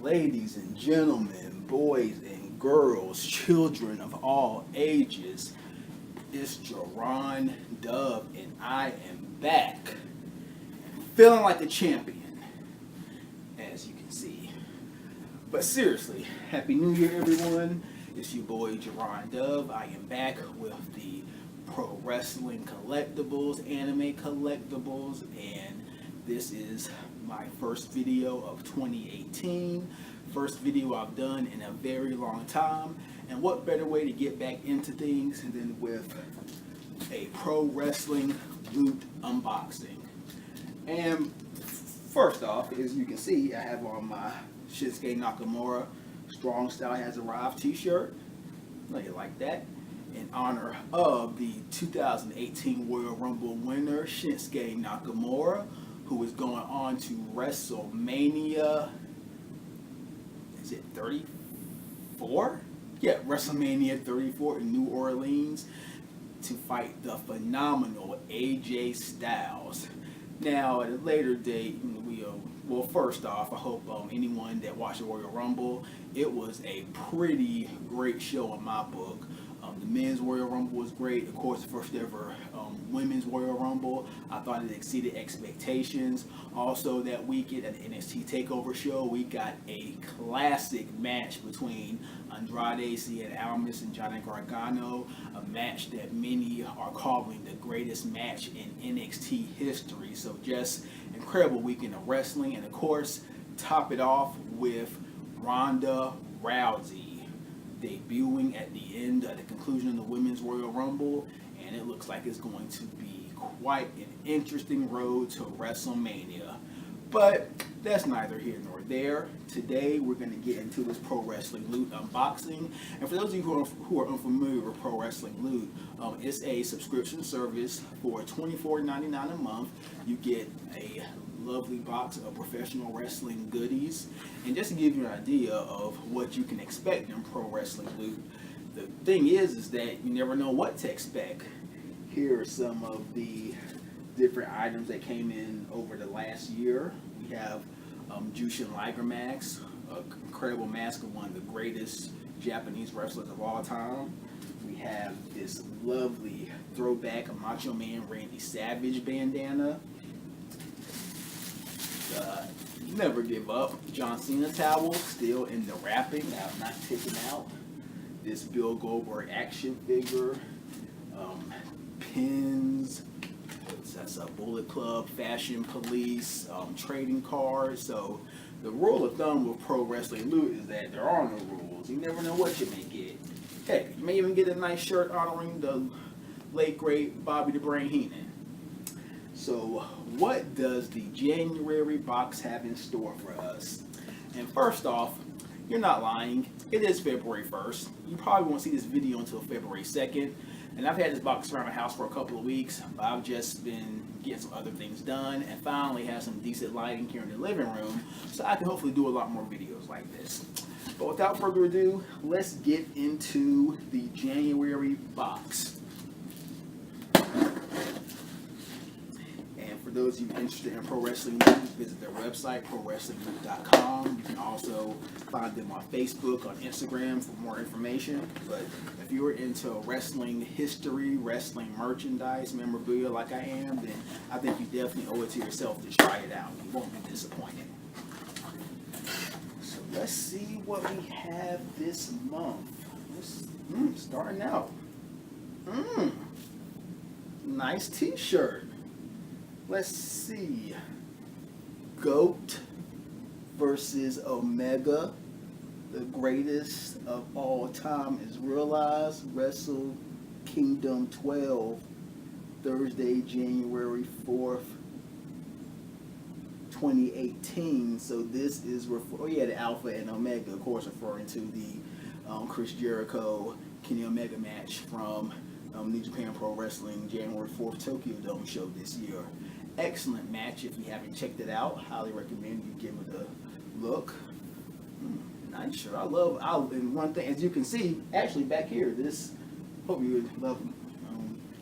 Ladies and gentlemen, boys and girls, children of all ages, it's Jerron Dub, and I am back, feeling like a champion, as you can see. But seriously, Happy New Year, everyone. It's your boy Jerron Dub. I am back with the Pro Wrestling Collectibles, Anime Collectibles, and this is my first video of 2018. First video I've done in a very long time. And what better way to get back into things than with a pro wrestling loot unboxing. And first off, as you can see, I have on my Shinsuke Nakamura Strong Style Has Arrived t-shirt. Like it like that. In honor of the 2018 Royal Rumble winner, Shinsuke Nakamura, who is going on to WrestleMania, is it 34? Yeah, WrestleMania 34 in New Orleans to fight the phenomenal AJ Styles. Now, at a later date, well, first off, I hope anyone that watched the Royal Rumble, it was a pretty great show in my book. The men's Royal Rumble was great. Of course, the first ever women's Royal Rumble, I thought it exceeded expectations. Also, that weekend at the NXT TakeOver show, we got a classic match between Andrade Cien Almas and Johnny Gargano, a match that many are calling the greatest match in NXT history. So just incredible weekend of wrestling. And of course, top it off with Ronda Rousey debuting at the end, at the conclusion of the Women's Royal Rumble, and it looks like it's going to be quite an interesting road to WrestleMania. But that's neither here nor there. Today we're going to get into this Pro Wrestling Loot unboxing. And for those of you who are unfamiliar with Pro Wrestling Loot, it's a subscription service for $24.99 a month. You get a lovely box of professional wrestling goodies. And just to give you an idea of what you can expect in Pro Wrestling Loot, the thing is that you never know what to expect. Here are some of the different items that came in over the last year. We have Jushin Liger mask, an incredible mask of one of the greatest Japanese wrestlers of all time. We have this lovely throwback Macho Man Randy Savage bandana. Never Give Up John Cena towel, still in the wrapping, not taken out. This Bill Goldberg action figure, pins, that's a Bullet Club, Fashion Police, trading cards. So the rule of thumb with Pro Wrestling Loot is that there are no rules. You never know what you may get. Heck, you may even get a nice shirt honoring the late great Bobby the Brain Heenan. So what does the January box have in store for us? And first off, you're not lying. It is February 1st. You probably won't see this video until February 2nd. And I've had this box around my house for a couple of weeks, but I've just been getting some other things done and finally have some decent lighting here in the living room so I can hopefully do a lot more videos like this. But without further ado, let's get into the January box. For those of you interested in Pro Wrestling Loot, visit their website, ProWrestlingLoot.com. You can also find them on Facebook, on Instagram for more information. But if you're into wrestling history, wrestling merchandise, memorabilia like I am, then I think you definitely owe it to yourself to try it out. You won't be disappointed. So let's see what we have this month. Starting out. Nice t-shirt. Let's see. GOAT versus Omega. The greatest of all time is realized. Wrestle Kingdom 12, Thursday, January 4th, 2018. So this is the Alpha and Omega, of course, referring to the Chris Jericho Kenny Omega match from New Japan Pro Wrestling January 4th Tokyo Dome show this year. Excellent match. If you haven't checked it out, highly recommend you give it a look. Nice shirt. And one thing, as you can see, actually back here, this, hope you would love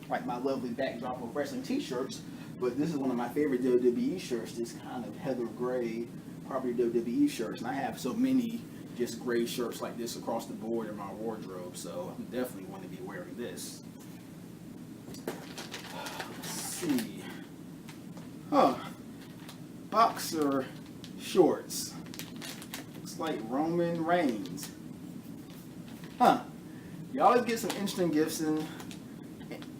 like my lovely backdrop of wrestling t-shirts, but this is one of my favorite WWE shirts, this kind of heather gray probably WWE shirts, and I have so many just gray shirts like this across the board in my wardrobe, so I'm definitely going to be wearing this. Let's see. Huh. Boxer shorts. Looks like Roman Reigns. Huh. You always get some interesting gifts in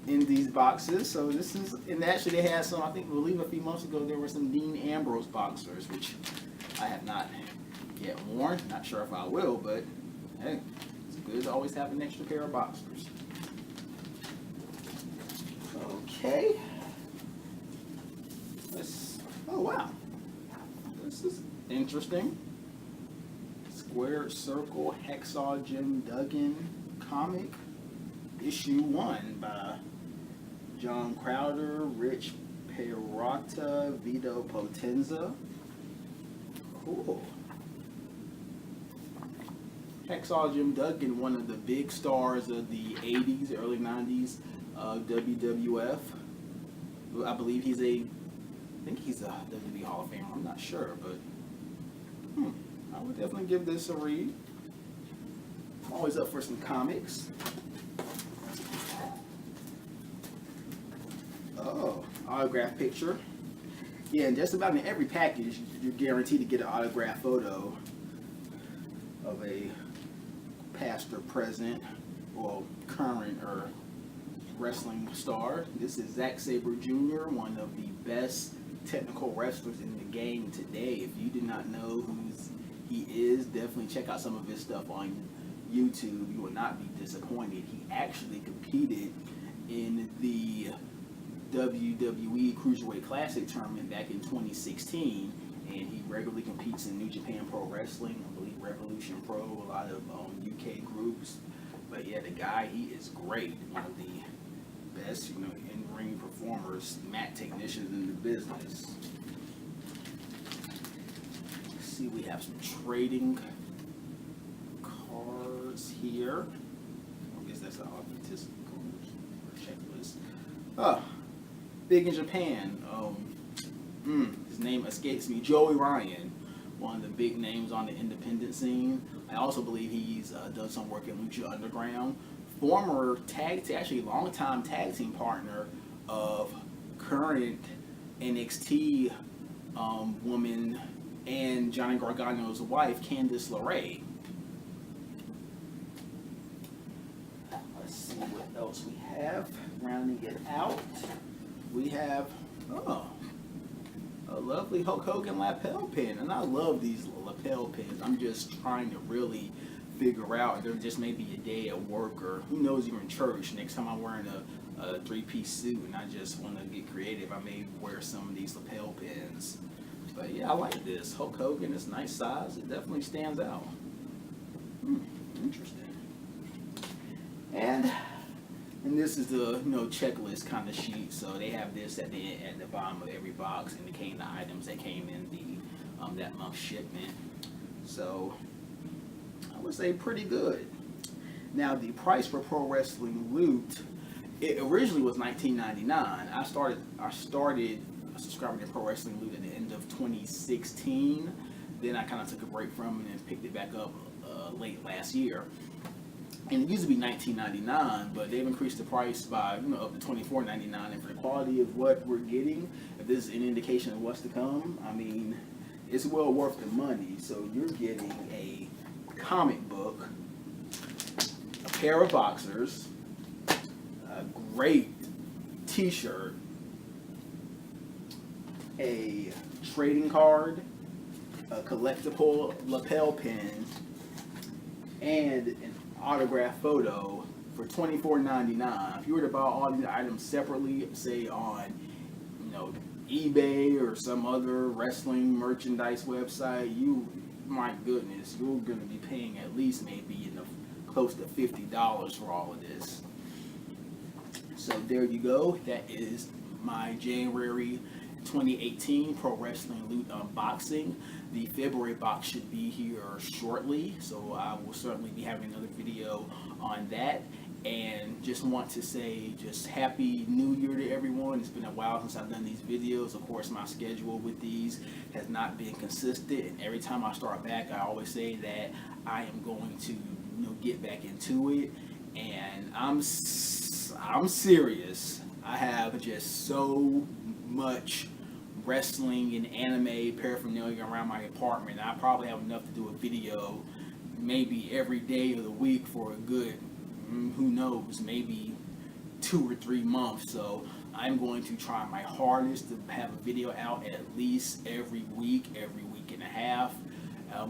these boxes. So this is, and actually they had some, I believe a few months ago there were some Dean Ambrose boxers, which I have not yet worn. Not sure if I will, but hey, it's good to always have an extra pair of boxers. Okay. Oh wow. This is interesting. Squared Circle Hacksaw Jim Duggan comic, issue 1 by John Crowder, Rich Perrotta, Vito Potenza. Cool. Hacksaw Jim Duggan, one of the big stars of the 80s, early 90s WWF. I believe he's a WWE Hall of Famer. I'm not sure, but I would definitely give this a read. I'm always up for some comics. Oh, autograph picture. Yeah, and just about in every package, you're guaranteed to get an autograph photo of a past or present, or current or wrestling star. This is Zack Sabre Jr., one of the best technical wrestlers in the game today. If you did not know who he is, definitely check out some of his stuff on YouTube. You will not be disappointed. He actually competed in the WWE Cruiserweight Classic tournament back in 2016, and he regularly competes in New Japan Pro Wrestling, I believe Revolution Pro, a lot of UK groups. But yeah, the guy, he is great. One of the best, in-ring performers, mat technicians in the business. Let's see, we have some trading cards here. I guess that's an authenticity card or checklist. Oh, big in Japan. His name escapes me. Joey Ryan, one of the big names on the independent scene. I also believe he's done some work in Lucha Underground. Former actually longtime tag team partner of current NXT woman and Johnny Gargano's wife, Candice LeRae. Let's see what else we have. Rounding it out, we have a lovely Hulk Hogan lapel pin, and I love these lapel pins. I'm just trying to really figure out, there just may be a day at work, or who knows, you're in church, next time I'm wearing a three-piece suit and I just want to get creative, I may wear some of these lapel pins. But yeah, I like this. Hulk Hogan, it's nice size, it definitely stands out. Interesting. And this is the checklist kind of sheet. So they have this at the bottom of every box, indicating the items that came in the that month's shipment. So I would say pretty good. Now the price for Pro Wrestling Loot, it originally was $19.99. I started subscribing to Pro Wrestling Loot at the end of 2016. Then I kind of took a break from it and picked it back up late last year. And it used to be $19.99, but they've increased the price by up to $24.99. And for the quality of what we're getting, if this is an indication of what's to come, I mean, it's well worth the money. So you're getting a comic book, a pair of boxers, a great T-shirt, a trading card, a collectible lapel pin, and an autograph photo for $24.99. If you were to buy all these items separately, say on eBay or some other wrestling merchandise website, my goodness, you're going to be paying at least maybe close to $50 for all of this. So there you go. That is my January 2018 Pro Wrestling Loot unboxing. The February box should be here shortly, so I will certainly be having another video on that. and just want to say just Happy New Year to everyone. It's been a while since I've done these videos. Of course, my schedule with these has not been consistent, and every time I start back, I always say that I am going to get back into it, and I'm serious. I have just so much wrestling and anime paraphernalia around my apartment. I probably have enough to do a video maybe every day of the week for a good, who knows, maybe 2 or 3 months. So I'm going to try my hardest to have a video out at least every week and a half,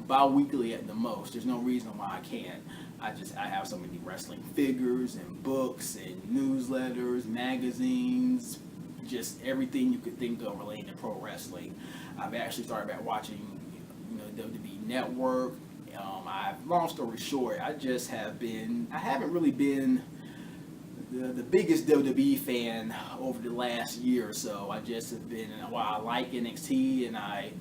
bi-weekly at the most. There's no reason why I can't. I have so many wrestling figures and books and newsletters, magazines, just everything you could think of relating to pro wrestling. I've actually started back watching, WWE Network. Long story short, I haven't really been the biggest WWE fan over the last year or so. I just have been, while I like NXT, and I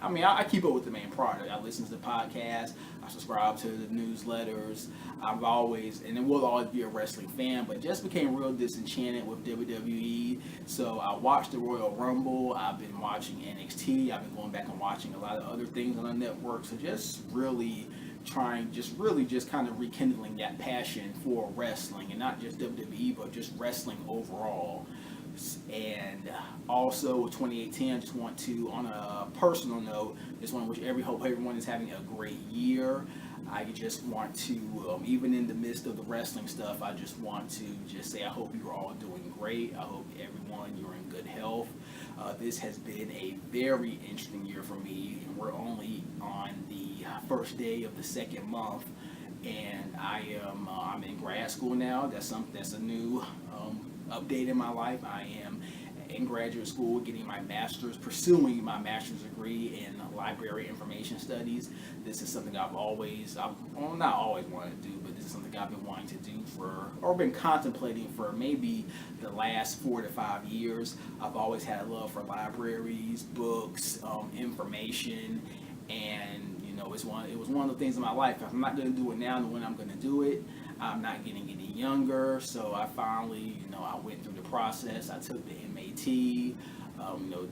keep up with the main product. I listen to the podcast, I subscribe to the newsletters. I've always, and it will always be a wrestling fan, but just became real disenchanted with WWE. So I watched the Royal Rumble, I've been watching NXT, I've been going back and watching a lot of other things on the network. So just really kind of rekindling that passion for wrestling, and not just WWE, but just wrestling overall. And also with 2018, I just want to, on a personal note, just want to hope everyone is having a great year. I just want to, even in the midst of the wrestling stuff, I just want to just say I hope you're all doing great. I hope everyone, you're in good health. This has been a very interesting year for me, and we're only on the first day of the second month, and I'm in grad school now. That's a new update in my life. I am in graduate school pursuing my master's degree in library information studies. This is something I've not always wanted to do, but this is something I've been wanting to do been contemplating for maybe the last 4 to 5 years. I've always had a love for libraries, books, information, and it was one of the things in my life. If I'm not going to do it now, then when I'm going to do it. I'm not getting any younger, so I finally, I went through the process. I took the MAT,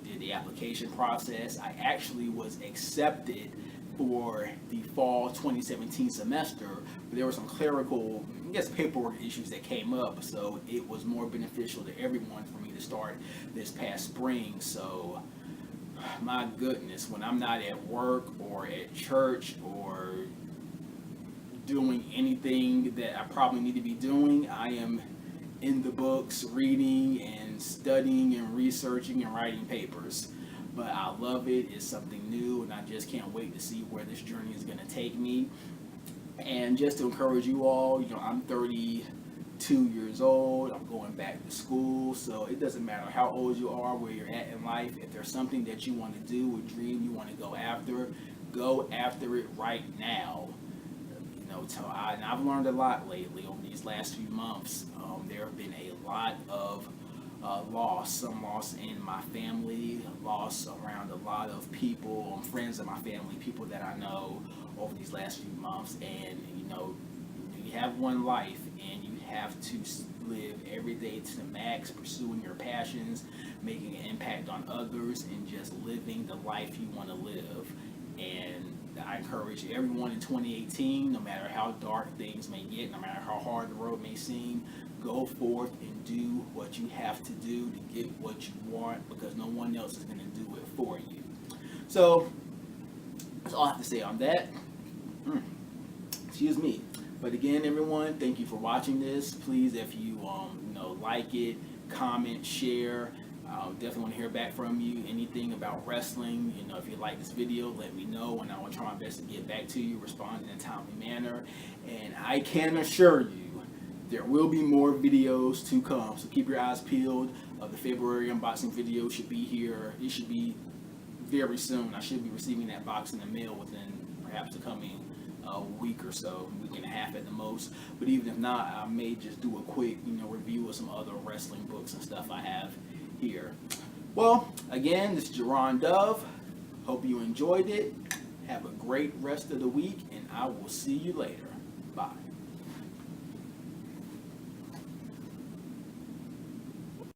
did the application process. I actually was accepted for the fall 2017 semester, but there were some clerical, paperwork issues that came up, so it was more beneficial to everyone for me to start this past spring. So my goodness, when I'm not at work or at church or doing anything that I probably need to be doing, I am in the books, reading and studying and researching and writing papers. But I love it. It's something new, and I just can't wait to see where this journey is going to take me. And just to encourage you all, I'm 32 years old. I'm going back to school, so it doesn't matter how old you are, where you're at in life. If there's something that you want to do, a dream you want to go after it right now. And I've learned a lot lately over these last few months. There have been a lot of some loss in my family, loss around a lot of people, friends of my family, people that I know over these last few months. And you have one life, and you have to live every day to the max, pursuing your passions, making an impact on others, and just living the life you want to live. And I encourage everyone in 2018, no matter how dark things may get, no matter how hard the road may seem, go forth and do what you have to do to get what you want, because no one else is going to do it for you. So that's all I have to say on that. Excuse me. But again, everyone, thank you for watching this. Please, if you like it, comment, share. Definitely want to hear back from you. Anything about wrestling, if you like this video, let me know, and I will try my best to get back to you, respond in a timely manner. And I can assure you, there will be more videos to come. So keep your eyes peeled. The February unboxing video should be here. It should be very soon. I should be receiving that box in the mail within perhaps the coming week or so, week and a half at the most. But even if not, I may just do a quick, review of some other wrestling books and stuff I have here. Well, again, this is Jerron Dove. Hope you enjoyed it. Have a great rest of the week, and I will see you later. Bye.